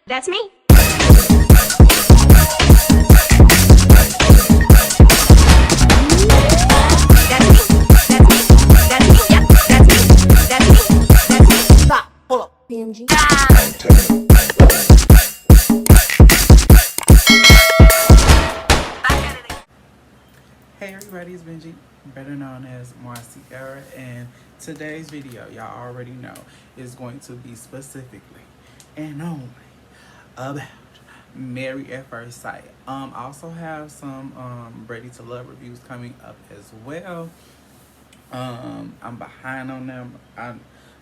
That's me. Stop. Pull up. BMG. Hey everybody, it's Benji, better known as Moiciara, and today's video, y'all already know, is going to be specifically and only about Married at First Sight. I also have some Ready to Love reviews coming up as well. I'm behind on them,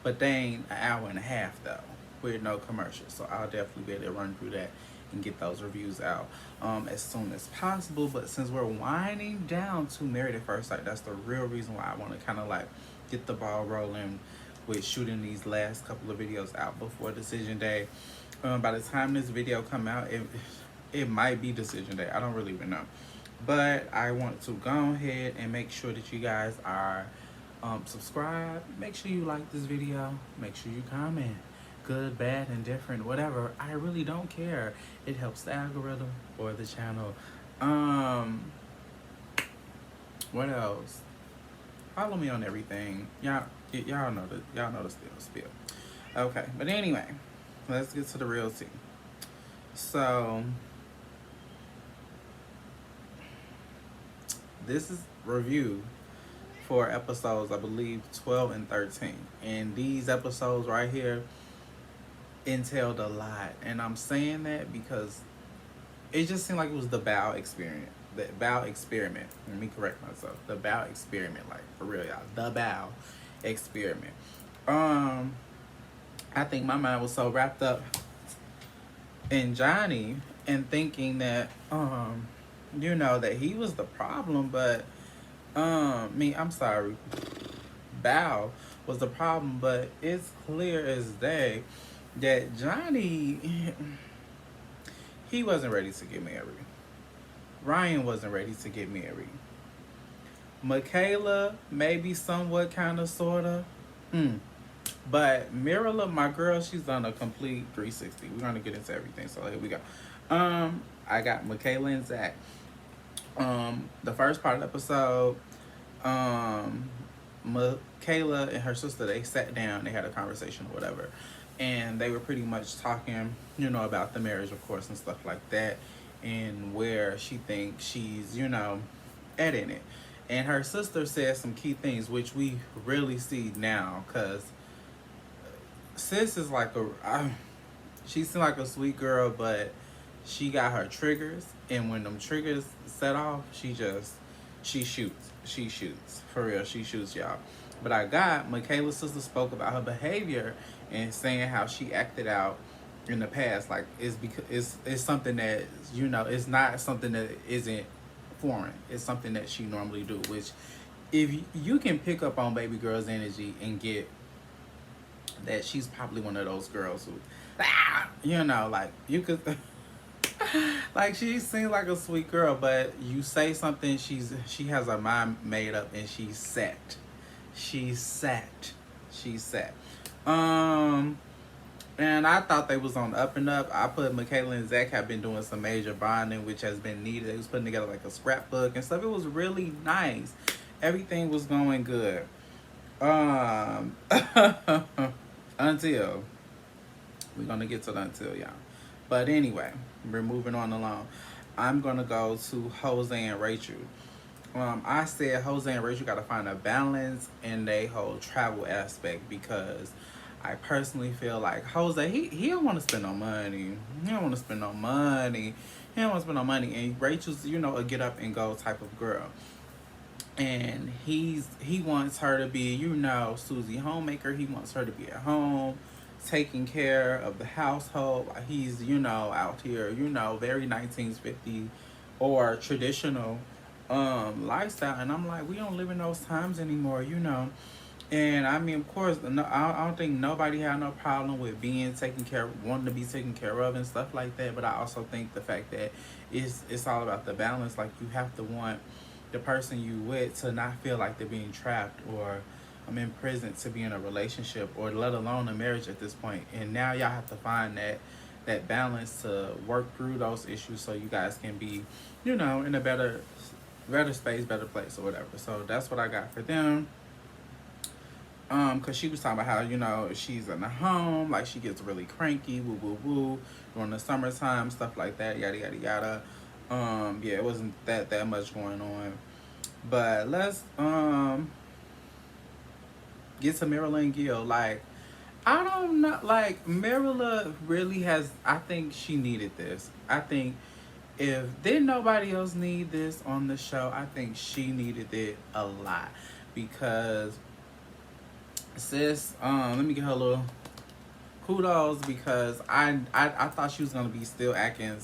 but they ain't an hour and a half though, with no commercials. So I'll definitely be able to run through that and get those reviews out as soon as possible. But since we're winding down to Married at First Sight, that's the real reason why I want to kind of like get the ball rolling with shooting these last couple of videos out before decision day. By the time this video come out, it might be decision day. I don't really even know. But I want to go ahead and make sure that you guys are subscribed. Make sure you like this video. Make sure you comment. Good, bad, indifferent, whatever. I really don't care. It helps the algorithm or the channel. What else? Follow me on everything. Y'all know the spill. Okay, but anyway, let's get to the real tea. So this is review for episodes, I believe 12 and 13, and these episodes right here entailed a lot, and I'm saying that because it just seemed like it was the BAO experiment. The BAO experiment. Let me correct myself. The BAO experiment, like for real, y'all. The BAO experiment. I think my mind was so wrapped up in Johnny and thinking that that he was the problem, but I'm sorry, BAO was the problem, but it's clear as day that Johnny, he wasn't ready to get married. Ryan wasn't ready to get married. Michaela, maybe somewhat, kind of, sort of. But Marilyn, my girl, she's done a complete 360. We're going to get into everything, so here we go. I got Michaela and Zach. The first part of the episode, Michaela and her sister, they sat down, they had a conversation or whatever, and they were pretty much talking, about the marriage, of course, and stuff like that, and where she thinks she's, at in it. And her sister said some key things, which we really see now, because sis is like she seems like a sweet girl, but she got her triggers, and when them triggers set off, she shoots for real. She shoots, y'all. But I got Michaela's sister spoke about her behavior and saying how she acted out in the past, like it's because it's something that it's not something that isn't foreign. It's something that she normally do, which if you can pick up on baby girl's energy and get that she's probably one of those girls who like you could like she seems like a sweet girl, but you say something, she has her mind made up and she's set. And I thought they was on the up and up. I put Michaela and Zach have been doing some major bonding, which has been needed. They was putting together like a scrapbook and stuff. It was really nice. Everything was going good. Until we're gonna get to the until, y'all. But anyway, we're moving on along. I'm gonna go to Jose and Rachel. I said Jose and Rachel gotta find a balance in their whole travel aspect, because I personally feel like Jose, he don't want to spend no money. And Rachel's, a get up and go type of girl. And he wants her to be, Susie homemaker. He wants her to be at home, taking care of the household. He's, out here, very 1950 or traditional lifestyle. And I'm like, we don't live in those times anymore, And I mean, of course, no, I don't think nobody had no problem with wanting to be taken care of and stuff like that. But I also think the fact that it's all about the balance. Like, you have to want the person you with to not feel like they're being trapped or imprisoned to be in a relationship, or let alone a marriage at this point. And now y'all have to find that that balance to work through those issues so you guys can be, you know, in a better space, better place or whatever. So that's what I got for them. Cause she was talking about how, you know, she's in the home, like she gets really cranky, woo woo woo, during the summertime, stuff like that, yada yada yada. Yeah, it wasn't that much going on. But let's get to Marilyn Gill. Like, I don't know, like Marilyn really has, I think she needed this. I think if didn't nobody else need this on the show, I think she needed it a lot. Because sis, let me get her a little kudos, because I thought she was gonna be still acting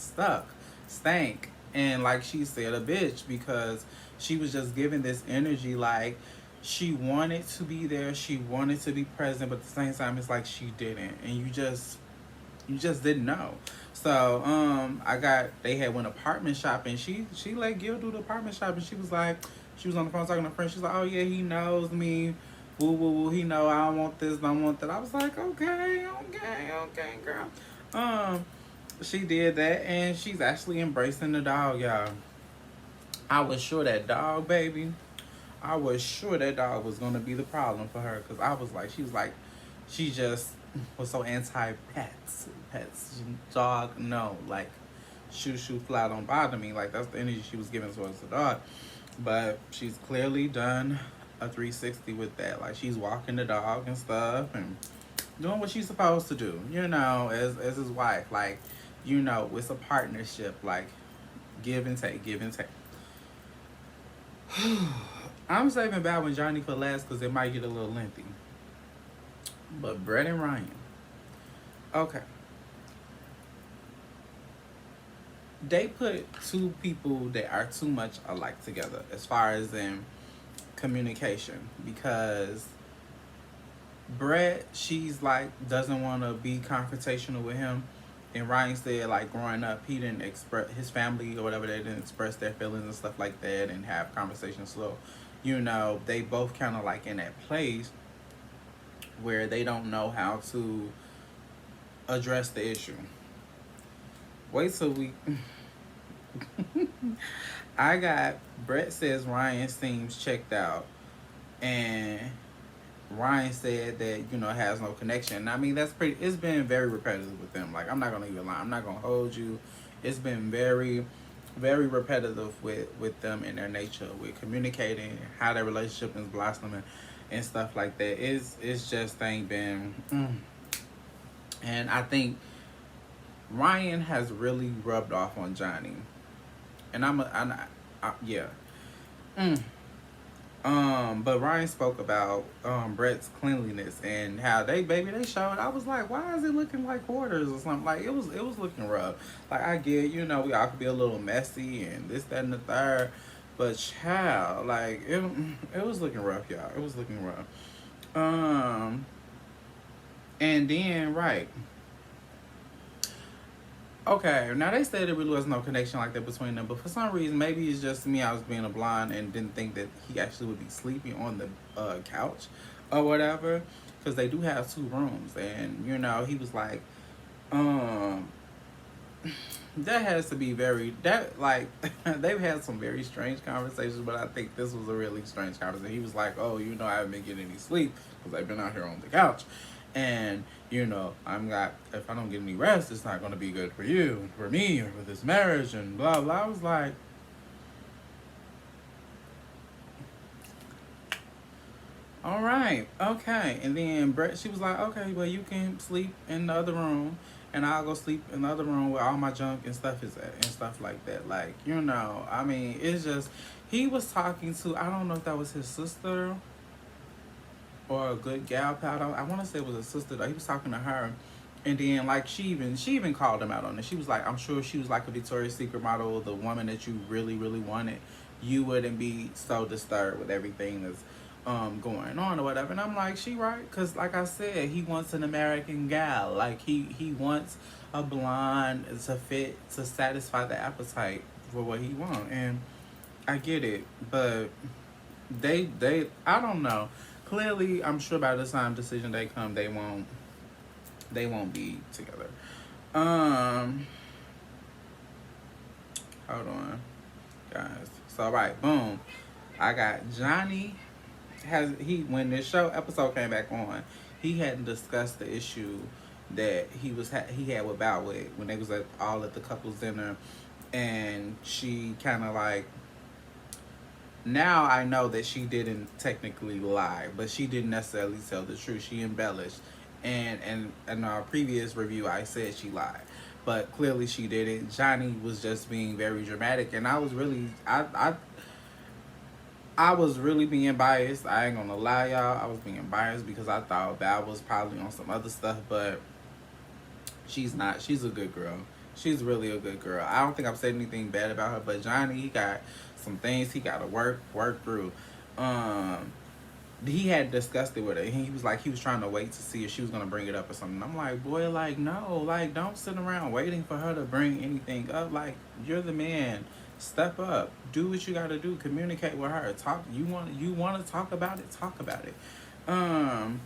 stank, and like she said, a bitch, because she was just giving this energy like she wanted to be there, she wanted to be present, but at the same time it's like she didn't, and you just didn't know. So they had went apartment shopping. She let Gil do the apartment shopping. She was like, she was on the phone talking to a friend. She's like, oh yeah, he knows me. Woo woo woo. He know I don't want this, don't want that. I was like, okay, girl. She did that, and she's actually embracing the dog, y'all. I was sure that dog, baby. I was sure that dog was gonna be the problem for her, because I was like, she just was so anti pets. Dog, no, like shoo fly, don't bother me. Like that's the energy she was giving towards the dog. But she's clearly done a 360 with that. Like she's walking the dog and stuff and doing what she's supposed to do, you know, as his wife. Like, you know, it's a partnership, like give and take, give and take. I'm saving Bow and Johnny for last because it might get a little lengthy. But Brett and Ryan. Okay. They put two people that are too much alike together as far as in communication, because Brett, she's like doesn't want to be confrontational with him, and Ryan said like growing up he didn't express, his family or whatever, they didn't express their feelings and stuff like that and have conversations. So, you know, they both kind of like in that place where they don't know how to address the issue. Wait till we I got Brett says Ryan seems checked out, and Ryan said that, you know, has no connection. I mean, that's pretty, it's been very repetitive with them. Like, I'm not gonna even lie, I'm not gonna hold you. It's been very repetitive with them in their nature, with communicating, how their relationship is blossoming and stuff like that. It's just ain't been and I think Ryan has really rubbed off on Johnny. And yeah. But Ryan spoke about Brett's cleanliness and how they showed. I was like, why is it looking like hoarders or something? Like it was looking rough. Like I get, you know, we all could be a little messy and this, that, and the third, but child, like it was looking rough, y'all. It was looking rough. And then right. Okay, now they said there really was no connection like that between them, but for some reason, maybe it's just me, I was being a blind and didn't think that he actually would be sleeping on the couch or whatever, because they do have two rooms, and, you know, he was like, that has to be they've had some very strange conversations, but I think this was a really strange conversation. He was like, oh, you know, I haven't been getting any sleep because I've been out here on the couch. And, you know, if I don't get any rest, it's not going to be good for you, for me, or for this marriage, and blah, blah. I was like, all right, okay. And then Brett, she was like, okay, well, you can sleep in the other room, and I'll go sleep in the other room where all my junk and stuff is at, and stuff like that. Like, you know, I mean, it's just, he was talking to, I don't know if that was his sister or a good gal pal. I want to say it was a sister though. He was talking to her, and then like she even called him out on it. She was like, I'm sure she was like a Victoria's Secret model, the woman that you really wanted, you wouldn't be so disturbed with everything that's going on or whatever. And I'm like, she right, because like I said, he wants an American gal. Like he wants a blonde to satisfy the appetite for what he wants. And I get it, but they I don't know. Clearly, I'm sure by the time decision day come, they won't be together. Um, hold on, guys. So right, boom. I got Johnny when this show episode came back on, he hadn't discussed the issue that he had with Bow when they was all at the couples dinner, and she kind of like, now I know that she didn't technically lie, but she didn't necessarily tell the truth. She embellished, and in our previous review I said she lied, but clearly she didn't. Johnny was just being very dramatic, and I was really I was really being biased. I ain't gonna lie, y'all. I was being biased because I thought Val was probably on some other stuff, but she's not. She's a good girl. She's really a good girl. I don't think I've said anything bad about her, but Johnny, he got some things he got to work through. Um, he had discussed it with her. He was like, he was trying to wait to see if she was gonna bring it up or something. I'm like, boy, like no, like don't sit around waiting for her to bring anything up. Like you're the man. Step up. Do what you gotta do. Communicate with her. Talk. You want to talk about it. Talk about it. Um,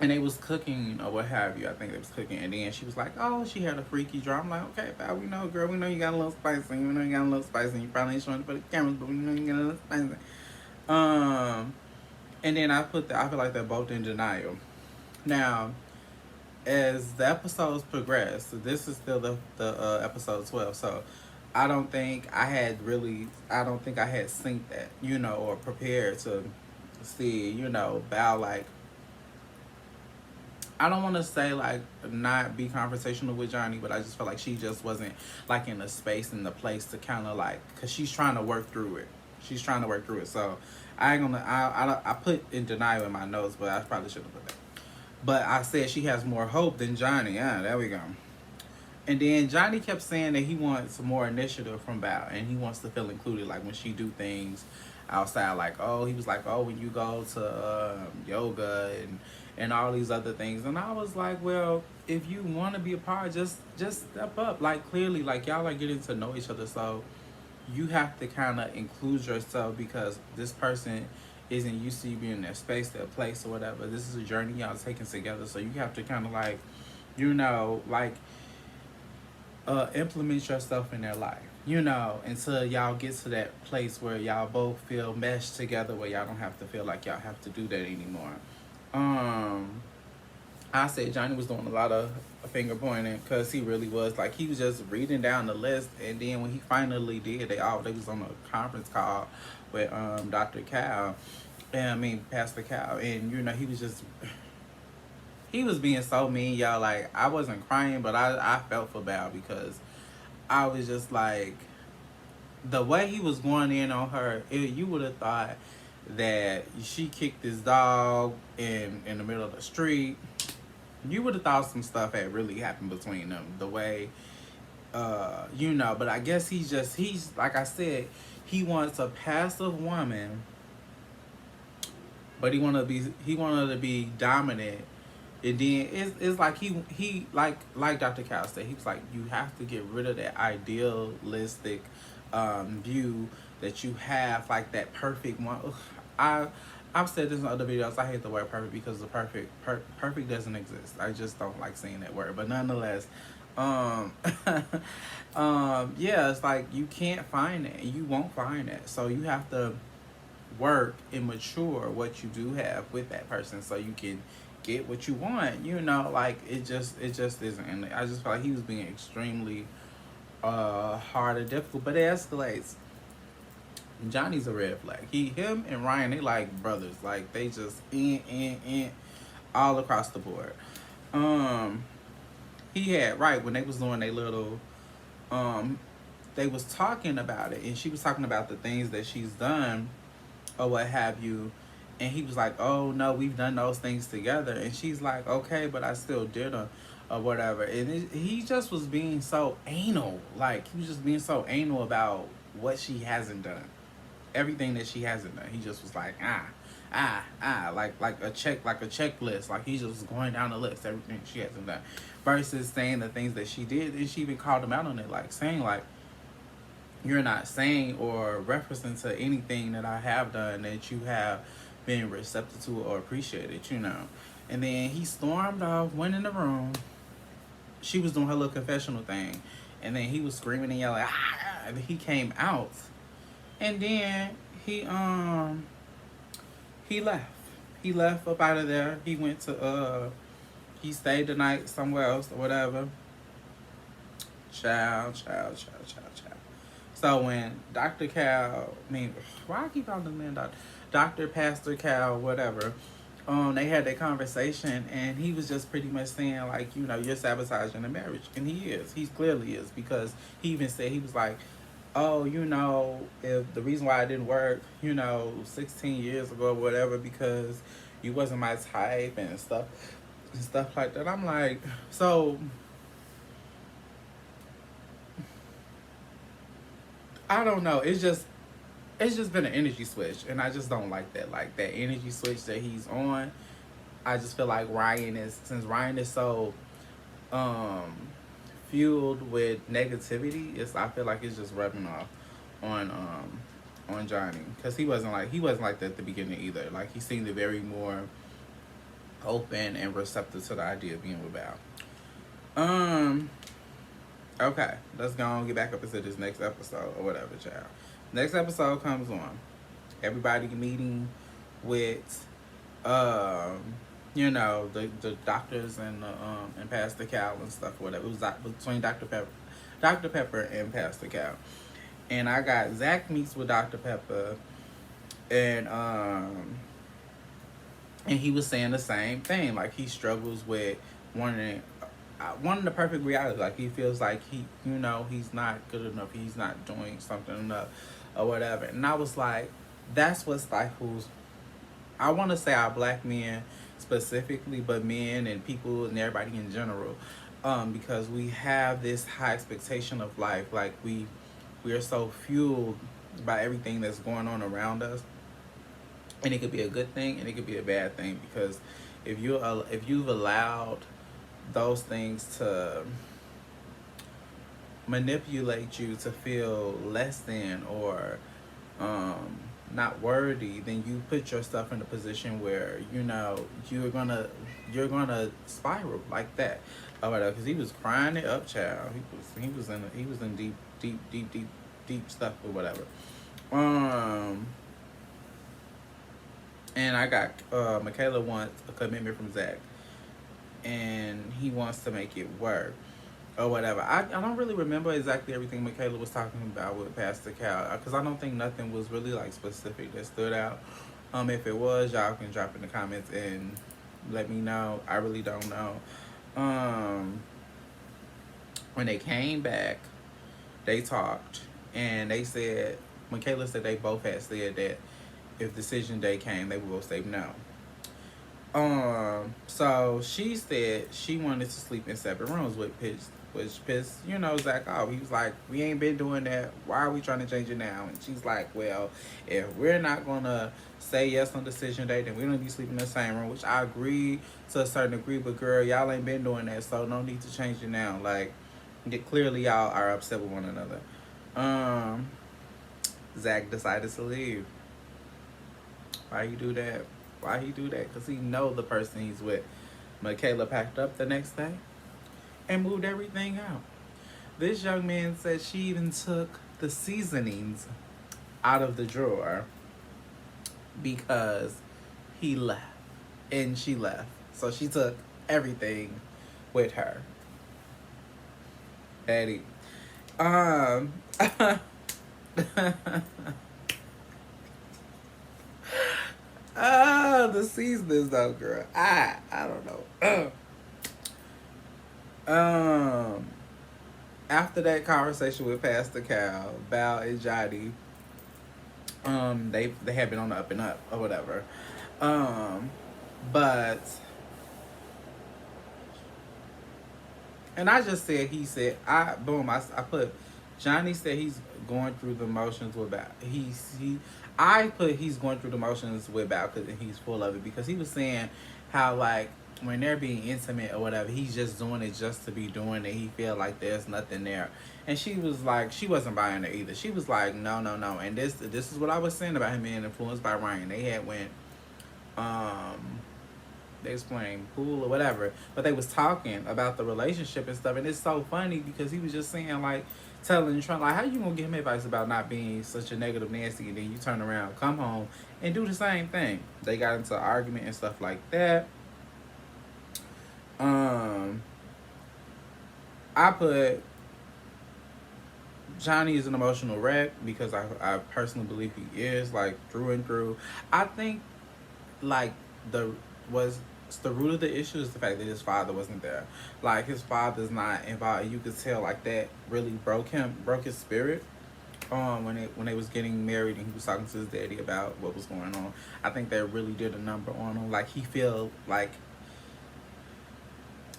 and they was cooking or what have you. I think they was cooking, and then she was like, "Oh, she had a freaky draw." I'm like, "Okay, pal, we know, girl. We know you got a little spicy. We know you got a little spicy. You probably ain't showing it for the cameras, but we know you got a little spicy." Um, and then I feel like they're both in denial. Now, as the episodes progress, so this is still the episode 12. So, I don't think I had synced that, or prepared to see, Bow like, I don't want to say like not be conversational with Johnny, but I just felt like she just wasn't like in the space and the place to kind of like, cause she's trying to work through it. She's trying to work through it. So I ain't gonna. I put in denial in my notes, but I probably should have put that. But I said she has more hope than Johnny. Yeah, there we go. And then Johnny kept saying that he wants more initiative from Val, and he wants to feel included. Like when she do things outside, like he was like, when you go to yoga and all these other things. And I was like, well, if you want to be a part, just step up. Like clearly, like y'all are getting to know each other, so you have to kind of include yourself because this person isn't used to you being in their space, their place, or whatever. This is a journey y'all taking together, so you have to kind of like, like implement yourself in their life, until y'all get to that place where y'all both feel meshed together, where y'all don't have to feel like y'all have to do that anymore. I said Johnny was doing a lot of finger pointing because he really was. Like he was just reading down the list, and then when he finally did, they was on a conference call with Dr. Cal, and Pastor Cal, and he was being so mean, y'all. Like I wasn't crying, but I felt for Val because I was just like, the way he was going in on her, you would have thought that she kicked his dog in the middle of the street. You would have thought some stuff had really happened between them. The way, but I guess he's like I said, he wants a passive woman, but he wanted to be dominant. And then it's like he like Dr. Cal said, he was like, you have to get rid of that idealistic view that you have, like that perfect one. I've said this in other videos. I hate the word perfect because the perfect doesn't exist. I just don't like saying that word. But nonetheless, yeah, it's like you can't find it, and you won't find it. So you have to work and mature what you do have with that person, so you can get what you want. Like it just isn't. And I just felt like he was being extremely hard and difficult, but it escalates. Johnny's a red flag. Him and Ryan, they like brothers. Like they just all across the board. He had when they was doing their little they was talking about it, and she was talking about the things that she's done or what have you, and he was like, oh no, we've done those things together, and she's like, okay, but I still did them or whatever. And he just was being so anal. Like he was just being so anal about what she hasn't done, everything that she hasn't done. He just was like like a checklist. Like he just was going down the list, everything she hasn't done, versus saying the things that she did. And she even called him out on it, like saying like, you're not saying or referencing to anything that I have done that you have been receptive to or appreciated. And then he stormed off, went in the room, she was doing her little confessional thing, and then he was screaming and yelling, ah! And he came out, and then he he left. He left up out of there. He went to he stayed the night somewhere else or whatever. Child. So when Dr. Cal, I mean, why I keep calling the man Dr. Pastor Cal, whatever, they had that conversation, and he was just pretty much saying, like, you know, you're sabotaging the marriage. And he is. He clearly is, because he even said, he was like, oh, you know, if the reason why I didn't work, you know, 16 years ago or whatever, because you wasn't my type and stuff like that. I'm like, so I don't know. It's just been an energy switch, and I just don't like that. Like that energy switch that he's on. I just feel like since Ryan is so um fueled with negativity, I feel like it's just rubbing off on Johnny, because he wasn't like that at the beginning either. Like he seemed very more open and receptive to the idea of being with Val. Okay, let's go and get back up into this next episode or whatever, child. Next episode comes on. Everybody meeting with, you know, the doctors and Pastor Cal and stuff, whatever. It was between Dr. Pepper and Pastor Cal. And I got Zach meets with Dr. Pepper, and he was saying the same thing. Like he struggles with wanting the perfect reality. Like he feels like you know, he's not good enough. He's not doing something enough or whatever. And I was like, that's what stifles, I want to say our black men specifically, but men and people and everybody in general, because we have this high expectation of life. Like we are so fueled by everything that's going on around us, and it could be a good thing and it could be a bad thing, because if you've allowed those things to manipulate you to feel less than or not worthy, then you put yourself in a position where, you know, you're gonna spiral like that. Oh, because he was crying it up, child. He was in deep stuff or whatever. And I got Michaela wants a commitment from Zach, and he wants to make it work or whatever. I don't really remember exactly everything Michaela was talking about with Pastor Cal, because I don't think nothing was really like specific that stood out. If it was, y'all can drop in the comments and let me know. I really don't know. When they came back, they talked, and they said, Michaela said they both had said that if decision day came, they would both say no. So she said she wanted to sleep in separate rooms, which pissed, you know, Zach off. He was like, we ain't been doing that. Why are we trying to change it now? And she's like, well, if we're not gonna say yes on decision day, then we're gonna be sleeping in the same room, which I agree to a certain degree, but girl, y'all ain't been doing that, so no need to change it now. Like, clearly y'all are upset with one another. Zach decided to leave. Why he do that? Because he know the person he's with. Michaela packed up the next day and moved everything out. This young man said she even took the seasonings out of the drawer because he left. And she left. So she took everything with her. Eddie. The seasonings though, girl. I don't know. After that conversation with Pastor Cal, Val and Johnny, they had been on the up and up or whatever. But and I just said, he said, I put, Johnny said he's going through the motions with Val. I put he's going through the motions with Val because he's full of it, because he was saying how, like, when they're being intimate or whatever, he's just doing it just to be doing it. He feel like there's nothing there. And she was like, she wasn't buying it either. She was like, no. And this is what I was saying about him being influenced by Ryan. They had went they was playing pool or whatever, but they was talking about the relationship and stuff, and it's so funny because he was just saying like, telling Trump like, how you gonna give him advice about not being such a negative Nancy, and then you turn around, come home, and do the same thing. They got into an argument and stuff like that. Um, I put Johnny is an emotional wreck because I personally believe he is, like, through and through. I think like the was the root of the issue is the fact that his father wasn't there. Like, his father's not involved. You could tell like that really broke his spirit. When they was getting married and he was talking to his daddy about what was going on. I think that really did a number on him. Like, he feel like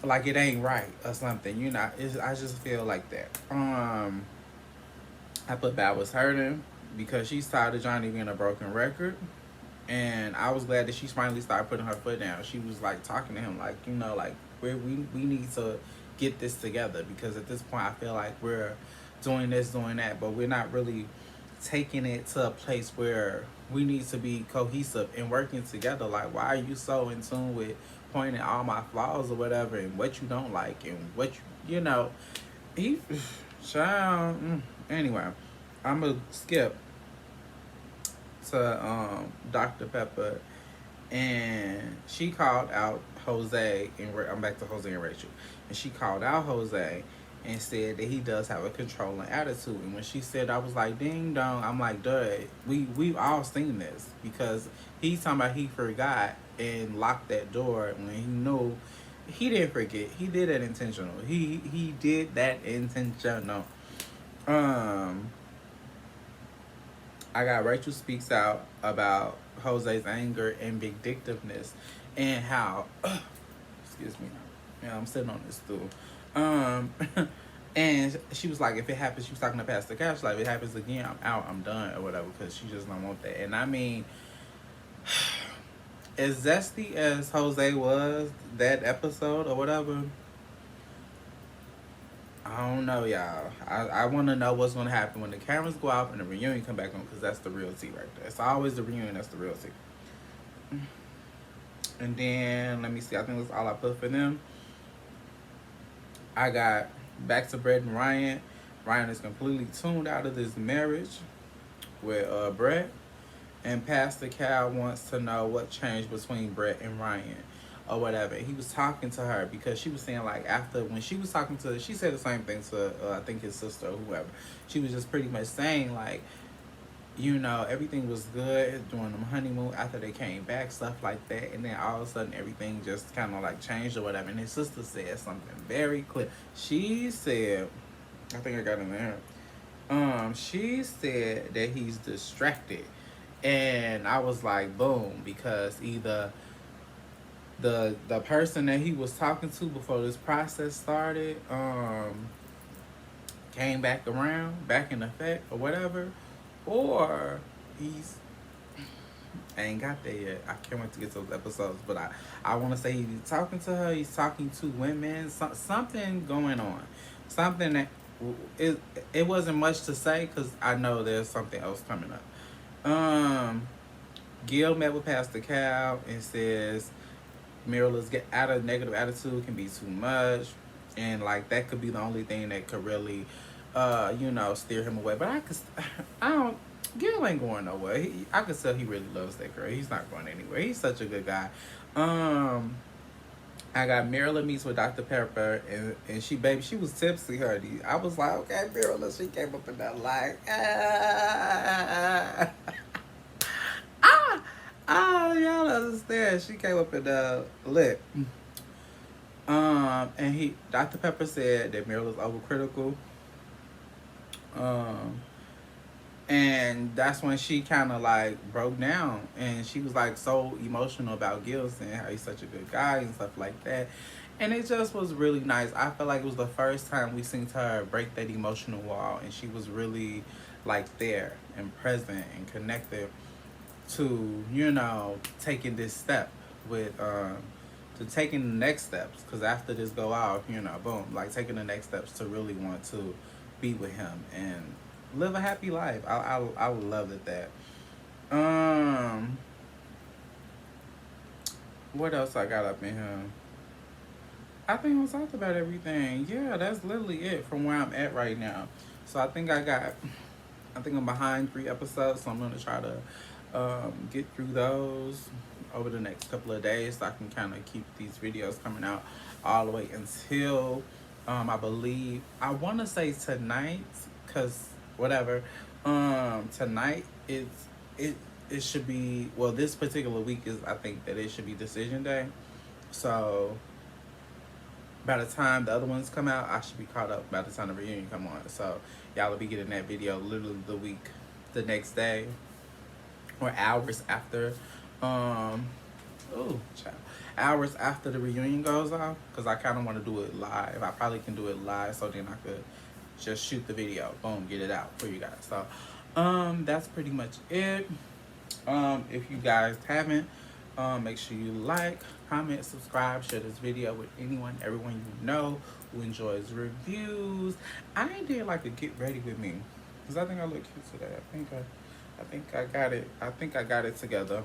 it ain't right or something. You know, I just feel like that. I put Bad was hurting because she's tired of Johnny being a broken record. And I was glad that she finally started putting her foot down. She was like talking to him like, you know, like, we need to get this together, because at this point I feel like we're doing this, doing that, but we're not really taking it to a place where we need to be cohesive and working together. Like, why are you so in tune with pointing all my flaws or whatever, and what you don't like and what you know, he child. Anyway, I'm gonna skip to Dr. Pepper, and she called out Jose, and I'm back to Jose and Rachel, and she called out Jose and said that he does have a controlling attitude. And when she said, I was like, ding dong. I'm like, duh, we've all seen this, because he's talking about he forgot and locked that door when he knew he didn't forget. He did that intentional. He did that intentional. I got Rachel speaks out about Jose's anger and vindictiveness, and how excuse me, yeah, I'm sitting on this stool. And she was like, if it happens, she was talking to Pastor Cash, like, if it happens again, I'm out, I'm done, or whatever, because she just don't want that. And I mean, as zesty as Jose was that episode or whatever, I don't know, y'all. I want to know what's going to happen when the cameras go off and the reunion come back on, because that's the real tea right there. It's always the reunion that's the real tea. And then, let me see. I think that's all I put for them. I got back to Brett and Ryan. Ryan is completely tuned out of this marriage with Brett. And Pastor Cal wants to know what changed between Brett and Ryan or whatever. He was talking to her because she was saying, like, after when she was talking to, she said the same thing to I think his sister or whoever. She was just pretty much saying, like, you know, everything was good during the honeymoon after they came back, stuff like that, and then all of a sudden everything just kind of like changed or whatever. And his sister said something very clear. She said, I think I got it in there. She said that he's distracted. And I was like, boom, because either the person that he was talking to before this process started came back around, back in effect or whatever, or he's ain't got there yet. I can't wait to get to those episodes, but I want to say he's talking to her, he's talking to women, something going on, something that it wasn't much to say, because I know there's something else coming up. Gil met with Pastor Cal and says Marilyn's get out of negative attitude can be too much, and like that could be the only thing that could really you know, steer him away. But I don't, Gil ain't going nowhere. I could tell he really loves that girl. He's not going anywhere. He's such a good guy. I got Marilyn Meets with Dr. Pepper, and she was tipsy, honey. I was like, okay, Marilyn, she came up in that like, y'all understand. She came up in the lit. And Dr. Pepper said that Marilyn's overcritical. And that's when she kind of like broke down, and she was like so emotional about Gil saying how he's such a good guy and stuff like that. And it just was really nice. I felt like it was the first time we seen her break that emotional wall, and she was really like there and present and connected to, you know, taking this step with to taking the next steps, because after this go off, you know, boom, like taking the next steps to really want to be with him and live a happy life. I love that. What else I got up in here? I think I talked about everything. Yeah, that's literally it from where I'm at right now. So I think I'm behind 3 episodes, so I'm gonna try to get through those over the next couple of days, so I can kind of keep these videos coming out all the way until I believe I want to say tonight, cause whatever. Tonight it it should be, well, this particular week is, I think that it should be decision day. So by the time the other ones come out, I should be caught up by the time the reunion come on. So y'all will be getting that video literally the next day, or hours after. Oh, child. Hours after the reunion goes off, because I kind of want to do it live. I probably can do it live, so then I could just shoot the video, boom, get it out for you guys. So, that's pretty much it. If you guys haven't, make sure you like, comment, subscribe, share this video with everyone you know who enjoys reviews. I did like a get ready with me, because I think I look cute today. I think I got it. I think I got it together.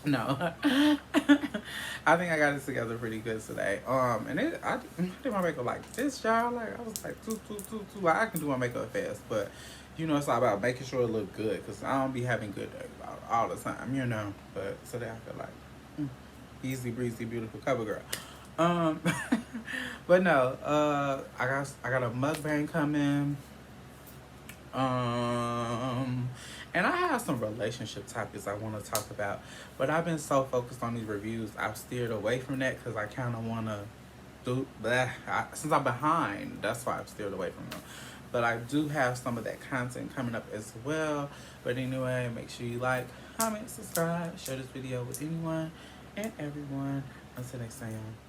No, I think I got it together pretty good today. And I did my makeup like this, y'all. Like, I was like, like, I can do my makeup fast, but you know, it's all about making sure it look good, because I don't be having good days all the time, you know. But today I feel like easy breezy, beautiful cover girl. But no, I got a mukbang coming. And I have some relationship topics I want to talk about, but I've been so focused on these reviews, I've steered away from that, because I kind of want to do that. Since I'm behind, that's why I've steered away from them. But I do have some of that content coming up as well. But anyway, make sure you like, comment, subscribe, share this video with anyone and everyone. Until next time, y'all.